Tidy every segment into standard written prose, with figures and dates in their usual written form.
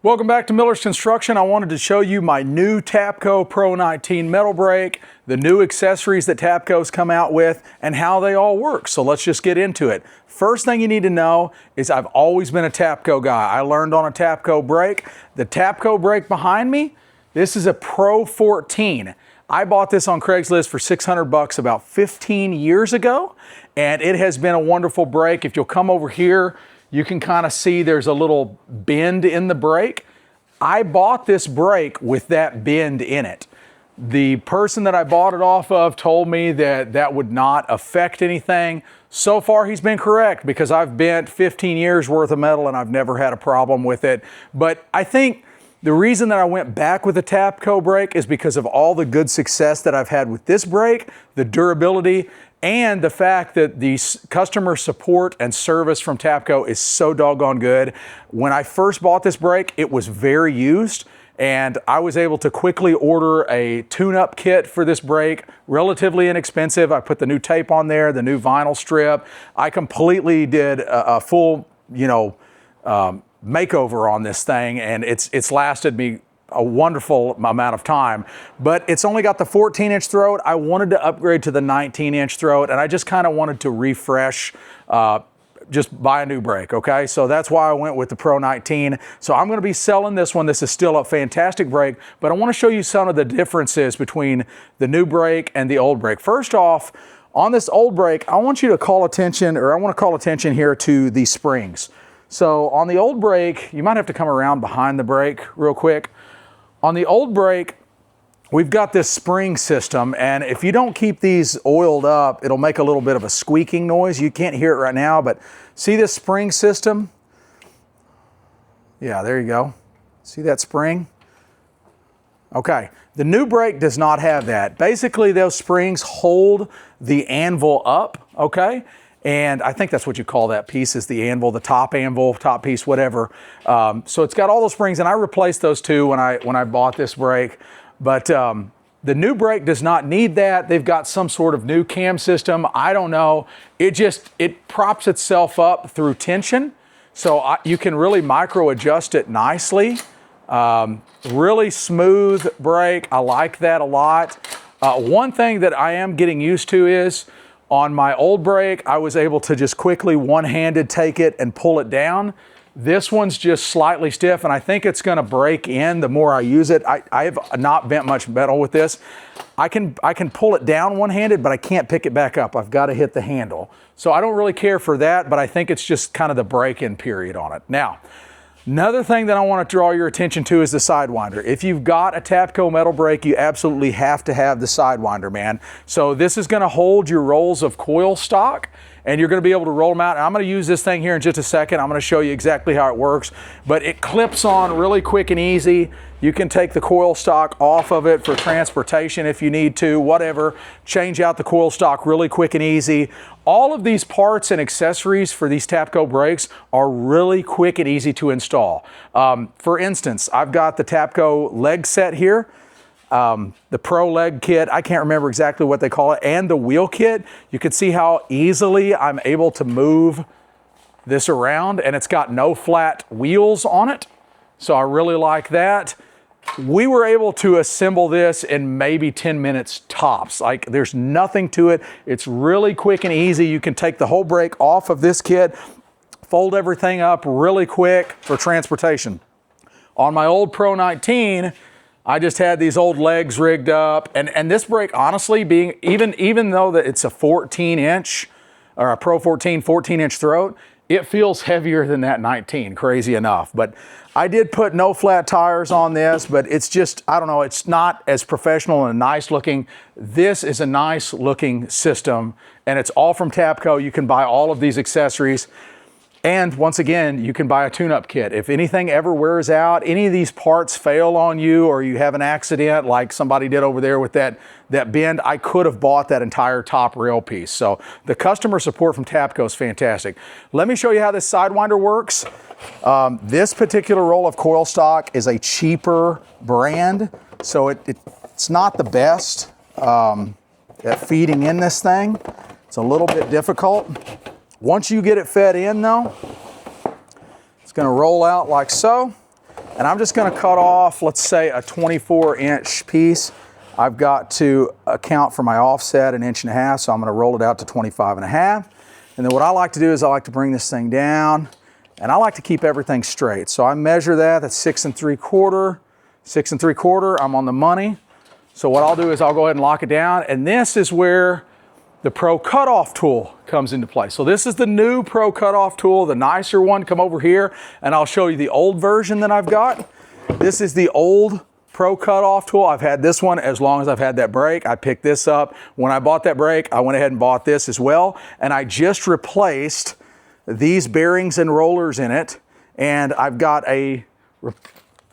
Welcome back to Miller's Construction. I wanted to show you my new Tapco PRO19 metal brake, the new accessories that Tapco's come out with, and how they all work. So let's just get into it. First thing you need to know is I've always been a Tapco guy. I learned on a Tapco brake. The Tapco brake behind me, this is a PRO19. I bought this on Craigslist for 600 bucks about 15 years ago, and it has been a wonderful brake. If you'll come over here, you can kind of see there's a little bend in the brake. I bought this brake with that bend in it. The person that I bought it off of told me that that would not affect anything. So far, he's been correct because I've bent 15 years worth of metal and I've never had a problem with it. But I think the reason that I went back with the Tapco brake is because of all the good success that I've had with this brake, the durability, and the fact that the customer support and service from Tapco is so doggone good. When I first bought this brake, it was very used, and I was able to quickly order a tune-up kit for this brake, relatively inexpensive. I put the new tape on there, the new vinyl strip. I completely did a full, makeover on this thing, and it's lasted me a wonderful amount of time, but it's only got the 14-inch throat. I wanted to upgrade to the 19-inch throat, and I just kind of wanted to refresh, just buy a new brake, okay? So that's why I went with the PRO19. So I'm gonna be selling this one. This is still a fantastic brake, but I wanna show you some of the differences between the new brake and the old brake. First off, on this old brake, I want you to call attention, or I wanna call attention here to the springs. So on the old brake, you might have to come around behind the brake real quick. On the old brake, we've got this spring system, and if you don't keep these oiled up, it'll make a little bit of a squeaking noise. You can't hear it right now, but see this spring system? Yeah, there you go. See that spring? Okay, the new brake does not have that. Basically, those springs hold the anvil up, okay? And I think that's what you call that piece, is the anvil, the top anvil, top piece, whatever. So it's got all those springs, and I replaced those two when I bought this brake. But the new brake does not need that. They've got some sort of new cam system. I don't know. It props itself up through tension. So you can really micro adjust it nicely. Really smooth brake. I like that a lot. One thing that I am getting used to is, on my old brake, I was able to just quickly one-handed take it and pull it down. This one's just slightly stiff, and I think it's gonna break in the more I use it. I have not bent much metal with this. I can pull it down one-handed, but I can't pick it back up. I've gotta hit the handle. So I don't really care for that, but I think it's just kind of the break-in period on it. Now, another thing that I want to draw your attention to is the Sidewinder. If you've got a Tapco metal brake, you absolutely have to have the Sidewinder, man. So this is going to hold your rolls of coil stock, and you're going to be able to roll them out. And I'm going to use this thing here in just a second. I'm going to show you exactly how it works, but it clips on really quick and easy. You can take the coil stock off of it for transportation if you need to, whatever. Change out the coil stock really quick and easy. All of these parts and accessories for these Tapco brakes are really quick and easy to install. For instance, I've got the Tapco leg set here, the Pro leg kit, I can't remember exactly what they call it, and the wheel kit. You can see how easily I'm able to move this around, and it's got no flat wheels on it. So I really like that. We were able to assemble this in maybe 10 minutes tops. Like, there's nothing to it. It's really quick and easy. You can take the whole brake off of this kit, fold everything up really quick for transportation. On my old PRO19, I just had these old legs rigged up, and this brake, honestly, being even though that it's a 14-inch or a PRO14 14-inch throat, it feels heavier than that 19, crazy enough. But I did put no flat tires on this, but it's just, I don't know, it's not as professional and nice looking. This is a nice looking system, and it's all from Tapco. You can buy all of these accessories. And once again, you can buy a tune-up kit. If anything ever wears out, any of these parts fail on you, or you have an accident like somebody did over there with that bend, I could have bought that entire top rail piece. So the customer support from Tapco is fantastic. Let me show you how this Sidewinder works. This particular roll of coil stock is a cheaper brand, so it's not the best at feeding in this thing. It's a little bit difficult. Once you get it fed in though, it's gonna roll out like so. And I'm just gonna cut off, let's say a 24-inch piece. I've got to account for my offset 1.5 inches, so I'm gonna roll it out to 25.5. And then what I like to do is I like to bring this thing down, and I like to keep everything straight. So I measure that, that's 6 3/4, 6 3/4, I'm on the money. So what I'll do is I'll go ahead and lock it down, and this is where the Pro Cutoff tool comes into play. So this is the new Pro Cutoff tool, the nicer one. Come over here and I'll show you the old version that I've got. This is the old Pro Cutoff tool. I've had this one as long as I've had that brake. I picked this up. When I bought that brake, I went ahead and bought this as well. And I just replaced these bearings and rollers in it. And I've got a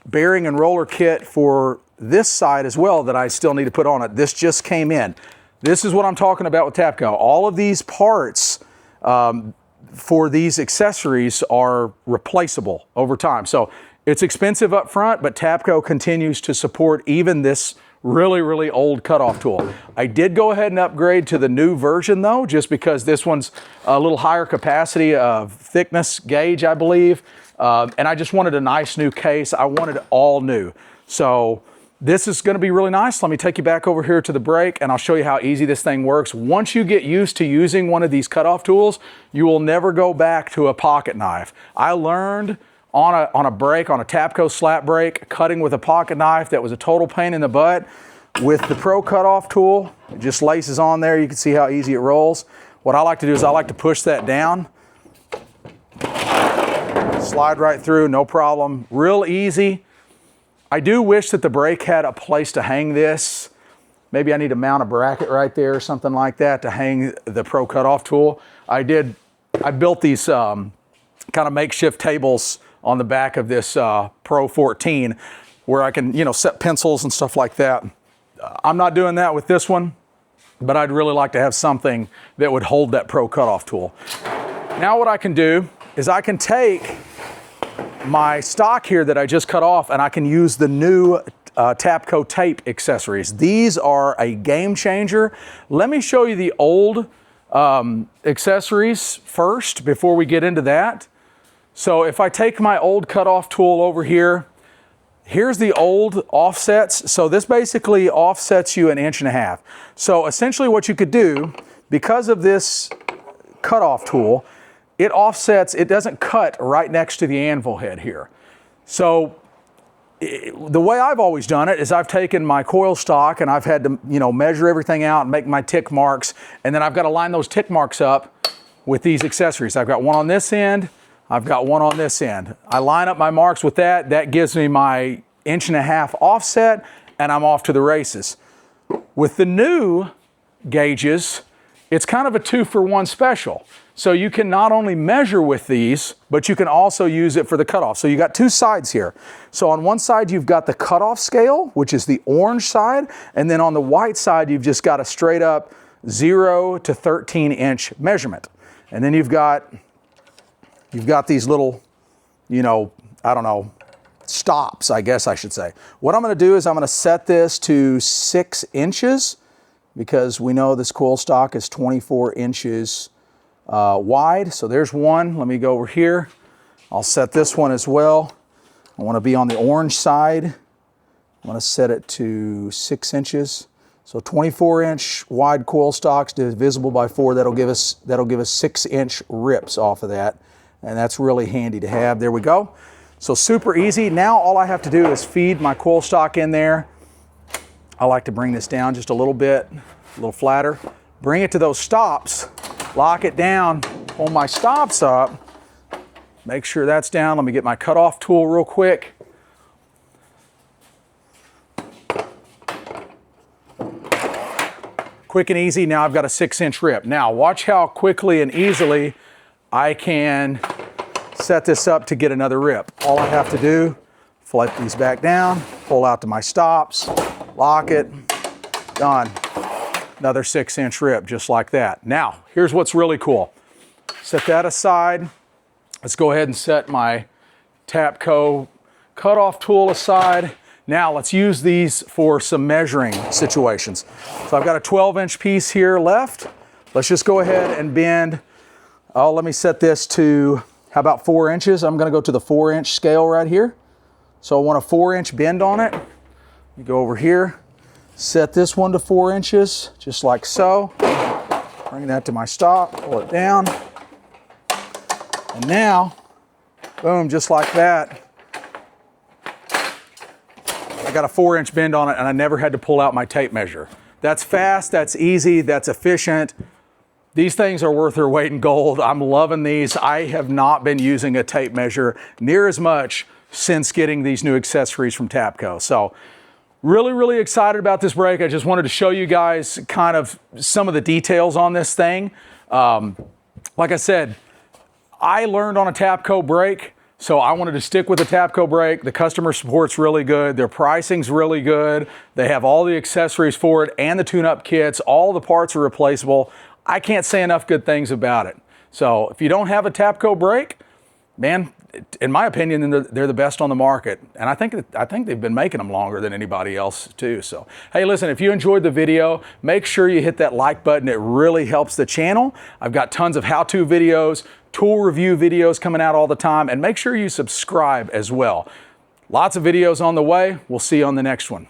bearing and roller kit for this side as well that I still need to put on it. This just came in. This is what I'm talking about with Tapco. All of these parts for these accessories are replaceable over time. So it's expensive up front, but Tapco continues to support even this really, really old cutoff tool. I did go ahead and upgrade to the new version though, just because this one's a little higher capacity of thickness gauge, I believe. And I just wanted a nice new case. I wanted it all new. So this is going to be really nice. Let me take you back over here to the brake and I'll show you how easy this thing works. Once you get used to using one of these cutoff tools, you will never go back to a pocket knife. I learned on a brake, on a Tapco slap brake, cutting with a pocket knife that was a total pain in the butt. With the Pro Cutoff tool, it just laces on there. You can see how easy it rolls. What I like to do is I like to push that down. Slide right through, no problem. Real easy. I do wish that the brake had a place to hang this. Maybe I need to mount a bracket right there or something like that to hang the Pro Cutoff tool. I built these kind of makeshift tables on the back of this Pro 14 where I can, set pencils and stuff like that. I'm not doing that with this one, but I'd really like to have something that would hold that Pro Cutoff tool. Now what I can do is I can take my stock here that I just cut off and I can use the new Tapco tape accessories. These are a game changer. Let me show you the old accessories first before we get into that. So if I take my old cutoff tool over here, here's the old offsets. So this basically offsets you 1.5 inches. So essentially what you could do, because of this cutoff tool, it offsets, it doesn't cut right next to the anvil head here. So the way I've always done it is I've taken my coil stock and I've had to, measure everything out and make my tick marks. And then I've got to line those tick marks up with these accessories. I've got one on this end, I've got one on this end. I line up my marks with that. That gives me my 1.5 inch offset and I'm off to the races. With the new gauges, it's kind of a 2-for-1 special. So you can not only measure with these, but you can also use it for the cutoff. So you got two sides here. So on one side, you've got the cutoff scale, which is the orange side. And then on the white side, you've just got a straight up 0 to 13-inch measurement. And then you've got these little, I don't know, stops, I guess I should say. What I'm gonna do is I'm gonna set this to 6 inches because we know this coil stock is 24 inches wide. So there's one. Let me go over here. I'll set this one as well. I want to be on the orange side. I'm going to set it to 6 inches. So 24-inch wide coil stocks divisible by 4. That'll give us 6-inch rips off of that, and that's really handy to have. There we go. So super easy. Now all I have to do is feed my coil stock in there. I like to bring this down just a little bit, a little flatter. Bring it to those stops. Lock it down, pull my stops up, make sure that's down. Let me get my cutoff tool real quick. Quick and easy, now I've got a 6-inch rip. Now watch how quickly and easily I can set this up to get another rip. All I have to do, flip these back down, pull out to my stops, lock it, done. Another 6-inch rip, just like that. Now, here's what's really cool. Set that aside. Let's go ahead and set my Tapco cutoff tool aside. Now, let's use these for some measuring situations. So I've got a 12-inch piece here left. Let's just go ahead and bend. Let me set this to, how about 4 inches? I'm gonna go to the 4-inch scale right here. So I want a 4-inch bend on it. You go over here, set this one to 4 inches, just like so. Bring that to my stop, pull it down. And now, boom, just like that. I got a 4-inch bend on it and I never had to pull out my tape measure. That's fast, that's easy, that's efficient. These things are worth their weight in gold. I'm loving these. I have not been using a tape measure near as much since getting these new accessories from Tapco. So really, really excited about this brake. I just wanted to show you guys kind of some of the details on this thing. Like I said, I learned on a Tapco brake, so I wanted to stick with the Tapco brake. The customer support's really good. Their pricing's really good. They have all the accessories for it and the tune-up kits. All the parts are replaceable. I can't say enough good things about it. So if you don't have a Tapco brake, man, in my opinion, they're the best on the market. And I think they've been making them longer than anybody else too. So, hey, listen, if you enjoyed the video, make sure you hit that like button. It really helps the channel. I've got tons of how-to videos, tool review videos coming out all the time, and make sure you subscribe as well. Lots of videos on the way. We'll see you on the next one.